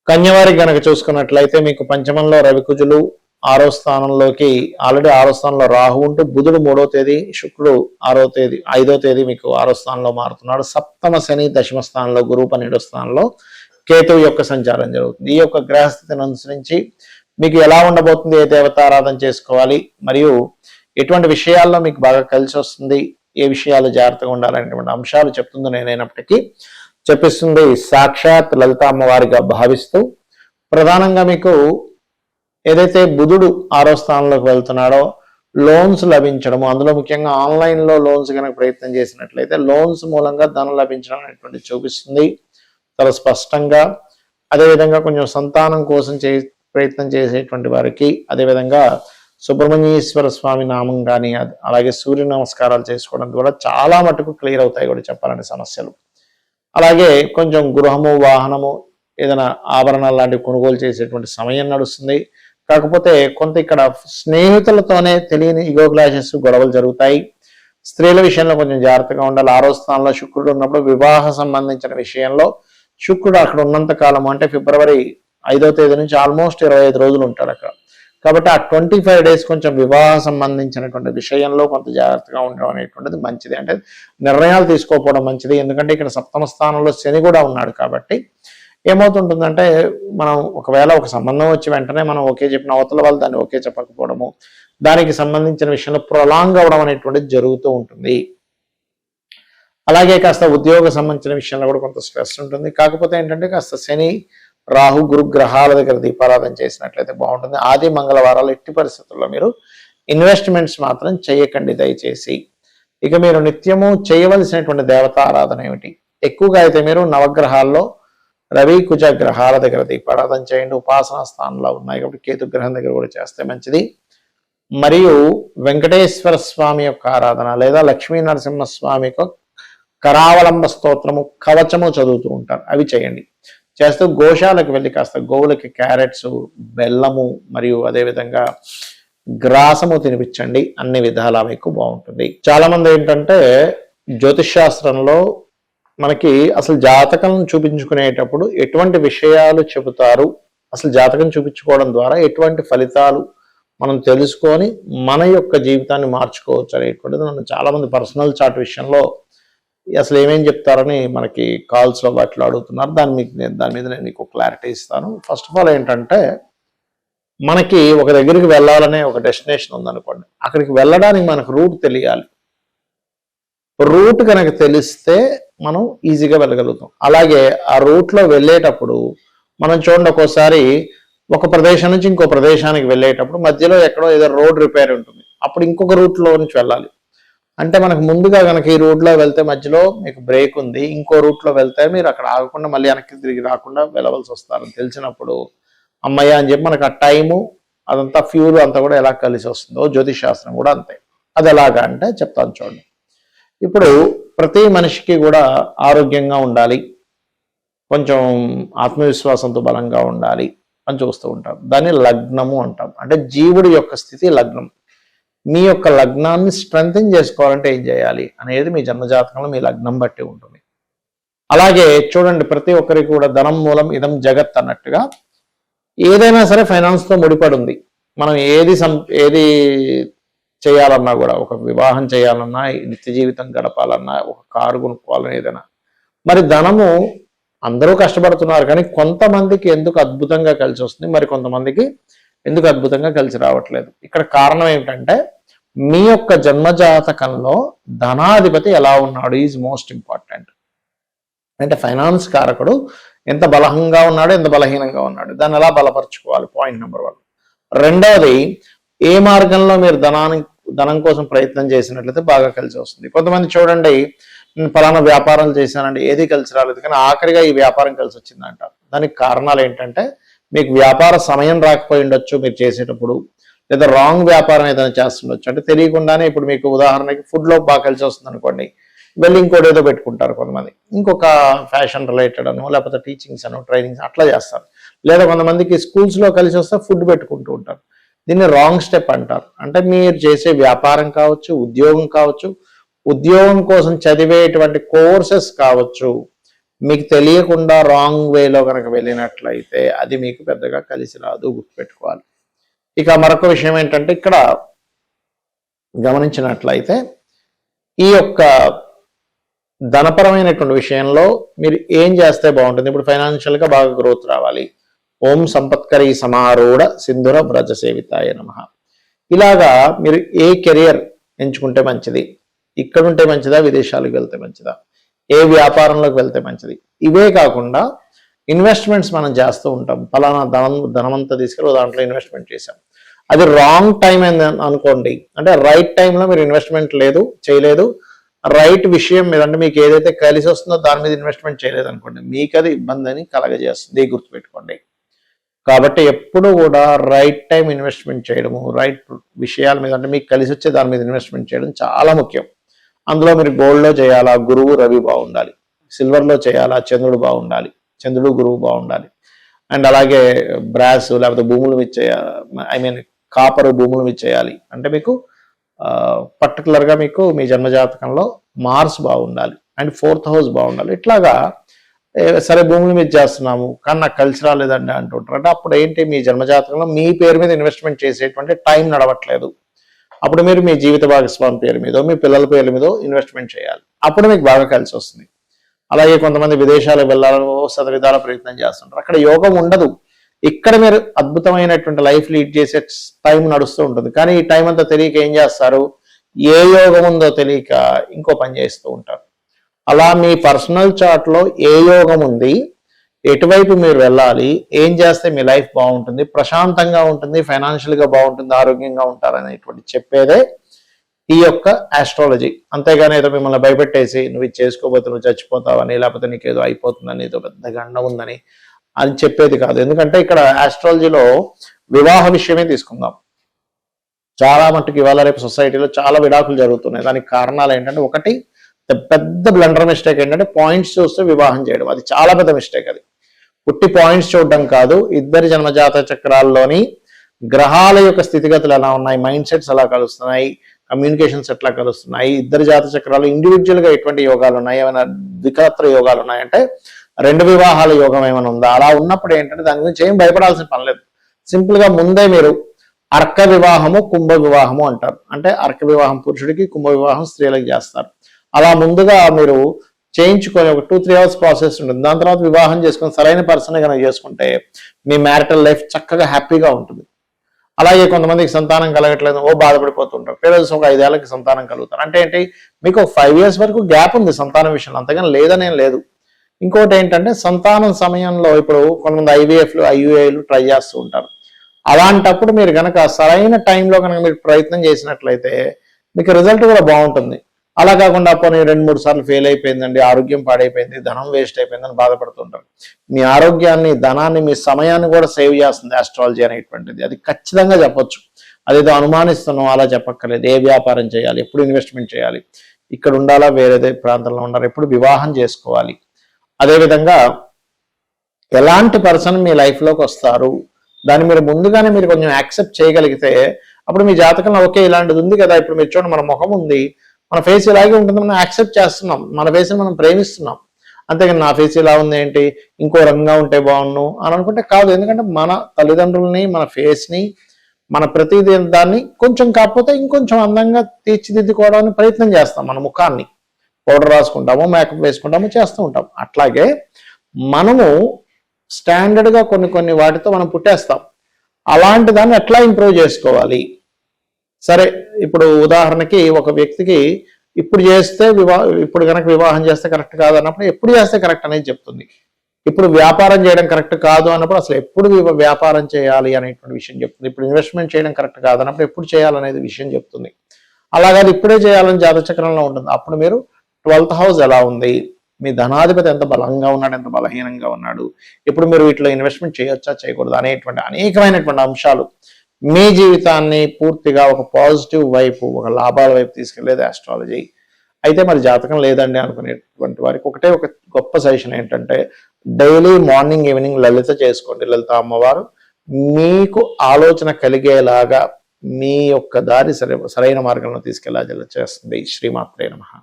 కన్యవారికి గనక చూసుకున్నట్లయితే మీకు పంచమంలో రవికుజులు, ఆరో స్థానంలోకి ఆల్రెడీ ఆరో స్థానంలో రాహు ఉంటూ బుధుడు 3వ తేదీ, శుక్రుడు 5వ తేదీ మీకు ఆరో స్థానంలో మారుతున్నాడు. సప్తమ శని దశమ స్థానంలో, గురువు 12వ స్థానంలో కేతువు యొక్క సంచారం జరుగుతుంది. ఈ యొక్క గ్రహస్థితిని అనుసరించి మీకు ఎలా ఉండబోతుంది, ఏ దేవతారాధన చేసుకోవాలి, మరియు ఎటువంటి విషయాల్లో మీకు బాగా కలిసి వస్తుంది, ఏ విషయాలు జాగ్రత్తగా ఉండాలనేటువంటి అంశాలు చెప్తుంది నేనైనప్పటికీ చెప్పిస్తుంది సాక్షాత్ లలిత అమ్మవారిగా భావిస్తూ, ప్రధానంగా మీకు ఏదైతే బుధుడు ఆరో స్థానంలోకి వెళ్తున్నాడో లోన్స్ లభించడము, అందులో ముఖ్యంగా ఆన్లైన్లో లోన్స్ కనుక ప్రయత్నం చేసినట్లయితే లోన్స్ మూలంగా ధనం లభించడం అనేటువంటి చూపిస్తుంది చాలా స్పష్టంగా. అదేవిధంగా కొంచెం సంతానం కోసం ప్రయత్నం చేసేటువంటి వారికి, అదేవిధంగా సుబ్రహ్మణ్యేశ్వర స్వామి నామం కానీ, అలాగే సూర్య నమస్కారాలు చేసుకోవడం ద్వారా చాలా మటుకు క్లియర్ అవుతాయి కూడా చెప్పాలంటే సమస్యలు. అలాగే కొంచెం గృహము, వాహనము, ఏదైనా ఆభరణాలు లాంటివి కొనుగోలు చేసేటువంటి సమయం నడుస్తుంది. కాకపోతే కొంత ఇక్కడ స్నేహితులతోనే తెలియని ఇగో క్లాషెస్, గొడవలు జరుగుతాయి. స్త్రీల విషయంలో కొంచెం జాగ్రత్తగా ఉండాలి. ఆరో స్థానంలో శుక్రుడు ఉన్నప్పుడు వివాహ సంబంధించిన విషయంలో శుక్రుడు అక్కడ ఉన్నంత కాలం, అంటే ఫిబ్రవరి 5వ తేదీ నుంచి ఆల్మోస్ట్ 25 రోజులు ఉంటాడు అక్కడ. కాబట్టి ఆ 25 డేస్ కొంచెం వివాహ సంబంధించినటువంటి విషయంలో కొంత జాగ్రత్తగా ఉండడం అనేటువంటిది మంచిది. అంటే నిర్ణయాలు తీసుకోకపోవడం మంచిది. ఎందుకంటే ఇక్కడ సప్తమ స్థానంలో శని కూడా ఉన్నాడు. కాబట్టి ఏమవుతుంటుందంటే మనం ఒకవేళ ఒక సంబంధం వచ్చి వెంటనే మనం ఓకే చెప్పిన అవతల వాళ్ళు దాన్ని ఓకే చెప్పకపోవడము, దానికి సంబంధించిన విషయంలో ప్రొలాంగ్ అవ్వడం అనేటువంటిది జరుగుతూ ఉంటుంది. అలాగే కాస్త ఉద్యోగ సంబంధించిన విషయంలో కూడా కొంత స్ట్రెస్ ఉంటుంది. కాకపోతే ఏంటంటే కాస్త శని, రాహు, గురు గ్రహాల దగ్గర దీపారాధన చేసినట్లయితే బాగుంటుంది. ఆది మంగళవారాలు ఎట్టి పరిస్థితుల్లో మీరు ఇన్వెస్ట్మెంట్స్ మాత్రం చేయకండి దయచేసి. ఇక మీరు నిత్యము చేయవలసినటువంటి దేవతారాధన ఏమిటి? ఎక్కువగా అయితే మీరు నవగ్రహాల్లో రవి, కుజ గ్రహాల దగ్గర దీపారాధన చేయండి. ఉపాసనా స్థానంలో ఉన్నాయి కాబట్టి కేతు గ్రహం దగ్గర కూడా చేస్తే మంచిది. మరియు వెంకటేశ్వర స్వామి యొక్క ఆరాధన లేదా లక్ష్మీ నరసింహస్వామి యొక్క కరావలంబ స్తోత్రము, కవచము చదువుతూ ఉంటారు, అవి చేయండి. చేస్తూ గోశాలకు వెళ్ళి కాస్త గోవులకి క్యారెట్స్, బెల్లము మరియు అదేవిధంగా గ్రాసము తినిపించండి. అన్ని విధాలా మీకు బాగుంటుంది. చాలా మంది ఏంటంటే జ్యోతిష్ శాస్త్రంలో మనకి అసలు జాతకం చూపించుకునేటప్పుడు ఎటువంటి విషయాలు చెబుతారు, అసలు జాతకం చూపించుకోవడం ద్వారా ఎటువంటి ఫలితాలు మనం తెలుసుకొని మన యొక్క జీవితాన్ని మార్చుకోవచ్చు అనేటువంటిది నన్ను చాలా మంది పర్సనల్ చాట్ విషయంలో అసలు ఏమేం చెప్తారని మనకి కాల్స్లో వాటిలో అడుగుతున్నారు. దాని మీద నేను మీకు క్లారిటీ ఇస్తాను. ఫస్ట్ ఆఫ్ ఆల్ ఏంటంటే మనకి ఒక దగ్గరికి వెళ్ళాలనే ఒక డెస్టినేషన్ ఉందనుకోండి, అక్కడికి వెళ్ళడానికి మనకు రూట్ తెలియాలి. రూట్ కనుక తెలిస్తే మనం ఈజీగా వెళ్ళగలుగుతాం. అలాగే ఆ రూట్లో వెళ్ళేటప్పుడు మనం చూడండి, ఒక్కోసారి ఒక ప్రదేశం నుంచి ఇంకో ప్రదేశానికి వెళ్ళేటప్పుడు మధ్యలో ఎక్కడో ఏదో రోడ్ రిపేర్ ఉంటుంది, అప్పుడు ఇంకొక రూట్లో నుంచి వెళ్ళాలి. అంటే మనకు ముందుగా కనుక ఈ రూట్లో వెళ్తే మధ్యలో మీకు బ్రేక్ ఉంది, ఇంకో రూట్లో వెళ్తే మీరు అక్కడ ఆగకుండా మళ్ళీ వెనక్కి తిరిగి రాకుండా వెళ్ళవలసి వస్తారని తెలిసినప్పుడు అమ్మయ్య అని చెప్పి మనకు ఆ టైము అదంతా ఫ్యూల్ అంతా కూడా ఎలా కలిసి వస్తుందో జ్యోతిష్ శాస్త్రం కూడా అంతే. అది ఎలాగా అంటే చెప్తాను చూడండి. ఇప్పుడు ప్రతి మనిషికి కూడా ఆరోగ్యంగా ఉండాలి, కొంచెం ఆత్మవిశ్వాసంతో బలంగా ఉండాలి అని చూస్తూ ఉంటాం. దాన్ని లగ్నము అంటాం. అంటే జీవుడి యొక్క స్థితి లగ్నం. మీ యొక్క లగ్నాన్ని స్ట్రెంథెన్ చేసుకోవాలంటే ఏం చేయాలి అనేది మీ జన్మజాతకంలో మీ లగ్నం బట్టి ఉంటుంది. అలాగే చూడండి, ప్రతి ఒక్కరికి కూడా ధనం మూలం ఇదం జగత్ అన్నట్టుగా ఏదైనా సరే ఫైనాన్స్తో ముడిపడి ఉంది. మనం ఏది చేయాలన్నా కూడా, ఒక వివాహం చేయాలన్నా, నిత్య జీవితం గడపాలన్నా, ఒక కారు కొనుక్కోవాలన్నా, ఏదైనా మరి ధనము అందరూ కష్టపడుతున్నారు. కానీ కొంతమందికి ఎందుకు అద్భుతంగా కలిసి వస్తుంది, మరి కొంతమందికి ఎందుకు అద్భుతంగా కలిసి రావట్లేదు. ఇక్కడ కారణం ఏమిటంటే మీ యొక్క జన్మజాతకంలో ధనాధిపతి ఎలా ఉన్నాడు ఈజ్ మోస్ట్ ఇంపార్టెంట్. అంటే ఫైనాన్స్ కారకుడు ఎంత బలంగా ఉన్నాడు, ఎంత బలహీనంగా ఉన్నాడు, దాన్ని ఎలా బలపరుచుకోవాలి, పాయింట్ నెంబర్ 1. రెండవది, ఏ మార్గంలో మీరు ధనం కోసం ప్రయత్నం చేసినట్లయితే బాగా కలిసి వస్తుంది. కొంతమంది చూడండి, ఫలానా వ్యాపారాలు చేశానండి, ఏది కలిసి రాలేదు, కానీ ఆఖరిగా ఈ వ్యాపారం కలిసి వచ్చిందంటారు. దానికి కారణాలు ఏంటంటే మీకు వ్యాపార సమయం రాకపోయి ఉండొచ్చు మీరు చేసేటప్పుడు, లేదా రాంగ్ వ్యాపారం ఏదైనా చేస్తుండొచ్చు. అంటే తెలియకుండానే ఇప్పుడు మీకు ఉదాహరణకి ఫుడ్లో బాగా కలిసి వస్తుంది అనుకోండి, వెళ్ళి ఇంకోటి ఏదో పెట్టుకుంటారు కొంతమంది, ఇంకొక ఫ్యాషన్ రిలేటెడ్ అనో, లేకపోతే టీచింగ్స్ అనో, ట్రైనింగ్స్ అట్లా చేస్తారు. లేదా కొంతమందికి స్కూల్స్లో కలిసి వస్తే ఫుడ్ పెట్టుకుంటూ ఉంటారు. దీన్ని రాంగ్ స్టెప్ అంటారు. అంటే మీరు చేసే వ్యాపారం కావచ్చు, ఉద్యోగం కావచ్చు, ఉద్యోగం కోసం చదివేటువంటి కోర్సెస్ కావచ్చు, మీకు తెలియకుండా రాంగ్ వేలో కనుక వెళ్ళినట్లయితే అది మీకు పెద్దగా కలిసి రాదు, గుర్తుపెట్టుకోవాలి. ఇక మరొక విషయం ఏంటంటే ఇక్కడ గమనించినట్లయితే ఈ యొక్క ధనపరమైనటువంటి విషయంలో మీరు ఏం చేస్తే బాగుంటుంది. ఇప్పుడు ఫైనాన్షియల్గా బాగా గ్రోత్ రావాలి. ఓం సంపత్కరీ సమారూఢ సింధుర బ్రజ సేవితాయ నమః. ఇలాగా మీరు ఏ కెరియర్ ఎంచుకుంటే మంచిది, ఇక్కడ ఉంటే మంచిదా, విదేశాలకు వెళ్తే మంచిదా, ఏ వ్యాపారంలోకి వెళ్తే మంచిది, ఇవే కాకుండా ఇన్వెస్ట్మెంట్స్ మనం చేస్తూ ఉంటాం. ఫలానా ధనమంతా తీసుకెళ్ళి దాంట్లో ఇన్వెస్ట్మెంట్ చేశాం, అది రాంగ్ టైం అని అనుకోండి, అంటే రైట్ టైంలో మీరు ఇన్వెస్ట్మెంట్ చేయలేదు, రైట్ విషయం మీద అంటే మీకు ఏదైతే కలిసి వస్తుందో దాని మీద ఇన్వెస్ట్మెంట్ చేయలేదు అనుకోండి, మీకు అది ఇబ్బందిని కలగజేస్తుంది, గుర్తుపెట్టుకోండి. కాబట్టి ఎప్పుడు కూడా రైట్ టైం ఇన్వెస్ట్మెంట్ చేయడము, రైట్ విషయాల మీద అంటే మీకు కలిసి వచ్చే దాని మీద ఇన్వెస్ట్మెంట్ చేయడం చాలా ముఖ్యం. అందులో మీరు గోల్డ్లో చేయాలా, గురువు రవి బాగుండాలి. సిల్వర్లో చేయాలా, చంద్రుడు బాగుండాలి, చంద్రుడు గురువు బాగుండాలి. అండ్ అలాగే బ్రాస్ లేకపోతే భూములు మీద చేయాలి, కాపరు భూములు మీద చేయాలి. అంటే మీకు పర్టికులర్గా మీకు మీ జన్మజాతకంలో మార్స్ బాగుండాలి అండ్ 4th హౌస్ బాగుండాలి. ఇట్లాగా సరే భూముల మీద చేస్తున్నాము కానీ నాకు కలిసి రాలేదండి అంటుంటారు. అంటే అప్పుడు ఏంటి, మీ జన్మజాతకంలో మీ పేరు మీద ఇన్వెస్ట్మెంట్ చేసేటువంటి టైం నడవట్లేదు. అప్పుడు మీరు మీ జీవిత భాగస్వామి పేరు మీదో మీ పిల్లల పేర్ల మీదో ఇన్వెస్ట్మెంట్ చేయాలి, అప్పుడు మీకు బాగా కలిసి వస్తుంది. అలాగే కొంతమంది విదేశాలకు వెళ్ళాలని శతవిధాల ప్రయత్నం చేస్తుంటారు, అక్కడ యోగం ఉండదు. ఇక్కడ మీరు అద్భుతమైనటువంటి లైఫ్ లీడ్ చేసే టైం నడుస్తూ ఉంటుంది. కానీ ఈ టైం అంతా తెలియక ఏం చేస్తారు, ఏ యోగం ఉందో తెలియక ఇంకో పని చేస్తూ ఉంటారు. అలా మీ పర్సనల్ చార్ట్లో ఏ యోగం ఉంది, ఎటువైపు మీరు వెళ్ళాలి, ఏం చేస్తే మీ లైఫ్ బాగుంటుంది, ప్రశాంతంగా ఉంటుంది, ఫైనాన్షియల్గా బాగుంటుంది, ఆరోగ్యంగా ఉంటారు అనేటువంటి చెప్పేదే ఈ యొక్క ఆస్ట్రాలజీ. అంతేగాని ఏదో మిమ్మల్ని భయపెట్టేసి నువ్వు ఇది చేసుకోబోతే నువ్వు చచ్చిపోతావని, లేకపోతే నీకు ఏదో అయిపోతుందని, ఏదో పెద్ద గండం ఉందని అని చెప్పేది కాదు. ఎందుకంటే ఇక్కడ ఆస్ట్రాలజీలో వివాహ విషయమే తీసుకుందాం. చాలా మట్టుకు ఇవాళ రేపు సొసైటీలో చాలా విడాకులు జరుగుతున్నాయి. దానికి కారణాలు ఏంటంటే, ఒకటి పెద్ద బ్లండర్ మిస్టేక్ ఏంటంటే పాయింట్స్ చూస్తే వివాహం చేయడం. అది చాలా పెద్ద మిస్టేక్. అది పుట్టి పాయింట్స్ చూడడం కాదు, ఇద్దరి జన్మజాత చక్రాల్లోని గ్రహాల యొక్క స్థితిగతులు ఎలా ఉన్నాయి, మైండ్ సెట్స్ ఎలా కలుస్తున్నాయి, కమ్యూనికేషన్స్ ఎట్లా కలుస్తున్నాయి, ఇద్దరి జాత చక్రాలు ఇండివిజువల్గా ఎటువంటి యోగాలు ఉన్నాయి, ఏమైనా ద్వికత్ర యోగాలు ఉన్నాయంటే 2 వివాహాల యోగం ఏమైనా ఉందా, అలా ఉన్నప్పుడు ఏంటంటే దాని గురించి ఏం భయపడాల్సిన పని లేదు. సింపుల్గా ముందే మీరు అర్క వివాహము కుంభ వివాహము అంటారు. అంటే అర్క వివాహం పురుషుడికి, కుంభ వివాహం స్త్రీలకు చేస్తారు. అలా ముందుగా మీరు చేయించుకొని ఒక 2-3 అవర్స్ ప్రాసెస్ ఉంటుంది. దాని తర్వాత వివాహం చేసుకొని సరైన పర్సన్ కనుక చేసుకుంటే మీ మ్యారిటల్ లైఫ్ చక్కగా హ్యాపీగా ఉంటుంది. అలాగే కొంతమందికి సంతానం కలగట్లేదు బాధపడిపోతుంటారు. పేరెంట్స్ ఒక 5 ఏళ్ళకి సంతానం కలుగుతారు. అంటే ఏంటి, మీకు 5 years వరకు గ్యాప్ ఉంది సంతానం విషయంలో, అంతగాని లేదనేం లేదు. ఇంకోటి ఏంటంటే సంతానం సమయంలో ఇప్పుడు కొంతమంది IVFలు IUIలు ట్రై చేస్తూ ఉంటారు. అలాంటప్పుడు మీరు కనుక సరైన టైంలో కనుక మీరు ప్రయత్నం చేసినట్లయితే మీకు రిజల్ట్ కూడా బాగుంటుంది. అలా కాకుండా పోనీ 2-3 సార్లు ఫెయిల్ అయిపోయిందండి, ఆరోగ్యం పాడైపోయింది, ధనం వేస్ట్ అయిపోయిందని బాధపడుతుంటారు. మీ ఆరోగ్యాన్ని, ధనాన్ని, మీ సమయాన్ని కూడా సేవ్ చేస్తుంది ఆస్ట్రాలజీ అనేటువంటిది. అది ఖచ్చితంగా చెప్పొచ్చు. అదేదో అనుమానిస్తున్నాం అలా చెప్పక్కర్లేదు. ఏ వ్యాపారం చేయాలి, ఎప్పుడు ఇన్వెస్ట్మెంట్ చేయాలి, ఇక్కడ ఉండాలా వేరే ప్రాంతంలో ఉండాలి, ఎప్పుడు వివాహం చేసుకోవాలి, అదేవిధంగా ఎలాంటి పర్సన్ మీ లైఫ్లోకి వస్తారు, దాన్ని మీరు ముందుగానే మీరు కొంచెం యాక్సెప్ట్ చేయగలిగితే అప్పుడు మీ జాతకంలో ఓకే ఇలాంటిది ఉంది కదా, ఇప్పుడు మీరు చూడండి మన ముఖం ఉంది, మన ఫేస్ ఇలాగే ఉంటుంది, మనం యాక్సెప్ట్ చేస్తున్నాం, మన ఫేస్ని మనం ప్రేమిస్తున్నాం. అంతేగాని నా ఫేస్ ఇలా ఉంది ఏంటి, ఇంకో రంగా ఉంటే బాగుండు అని అనుకుంటే కాదు. ఎందుకంటే మన తల్లిదండ్రులని, మన ఫేస్ని, మన ప్రతి దాన్ని కొంచెం కాకపోతే ఇంకొంచెం అందంగా తీర్చిదిద్దుకోవడానికి ప్రయత్నం చేస్తాం. మన ముఖాన్ని పౌడర్ రాసుకుంటాము, మేకప్ వేసుకుంటాము, చేస్తూ ఉంటాం. అట్లాగే మనము స్టాండర్డ్గా కొన్ని వాటితో మనం పుట్టేస్తాం. అలాంటి దాన్ని ఎట్లా ఇంప్రూవ్ చేసుకోవాలి. సరే ఇప్పుడు ఉదాహరణకి ఒక వ్యక్తికి ఇప్పుడు కనుక వివాహం చేస్తే కరెక్ట్ కాదు అన్నప్పుడు ఎప్పుడు చేస్తే కరెక్ట్ అనేది చెప్తుంది. ఇప్పుడు వ్యాపారం చేయడం కరెక్ట్ కాదు అన్నప్పుడు అసలు ఎప్పుడు వ్యాపారం చేయాలి అనేటువంటి విషయం చెప్తుంది. ఇప్పుడు ఇన్వెస్ట్మెంట్ చేయడం కరెక్ట్ కాదు అన్నప్పుడు ఎప్పుడు చేయాలనేది విషయం చెప్తుంది. అలాగే ఇప్పుడే చేయాలని జాతచక్రంలో ఉంటుంది. అప్పుడు మీరు 12th హౌస్ ఎలా ఉంది, మీ ధనాధిపతి ఎంత బలంగా ఉన్నాడు, ఎంత బలహీనంగా ఉన్నాడు, ఇప్పుడు మీరు వీటిలో ఇన్వెస్ట్మెంట్ చేయొచ్చా చేయకూడదు అనేటువంటి అనేకమైనటువంటి అంశాలు మీ జీవితాన్ని పూర్తిగా ఒక పాజిటివ్ వైపు, ఒక లాభాల వైపు తీసుకెళ్లేది ఆస్ట్రాలజీ. అయితే మరి జాతకం లేదండి అనుకునేటువంటి వారికి ఒకటే ఒక గొప్ప సజెషన్ ఏంటంటే, డైలీ మార్నింగ్ ఈవినింగ్ లలిత చేసుకోండి. లలిత అమ్మవారు మీకు ఆలోచన కలిగేలాగా మీ యొక్క దారి సరైన మార్గంలో తీసుకెళ్లా చేస్తుంది. శ్రీమాత్రే నమః.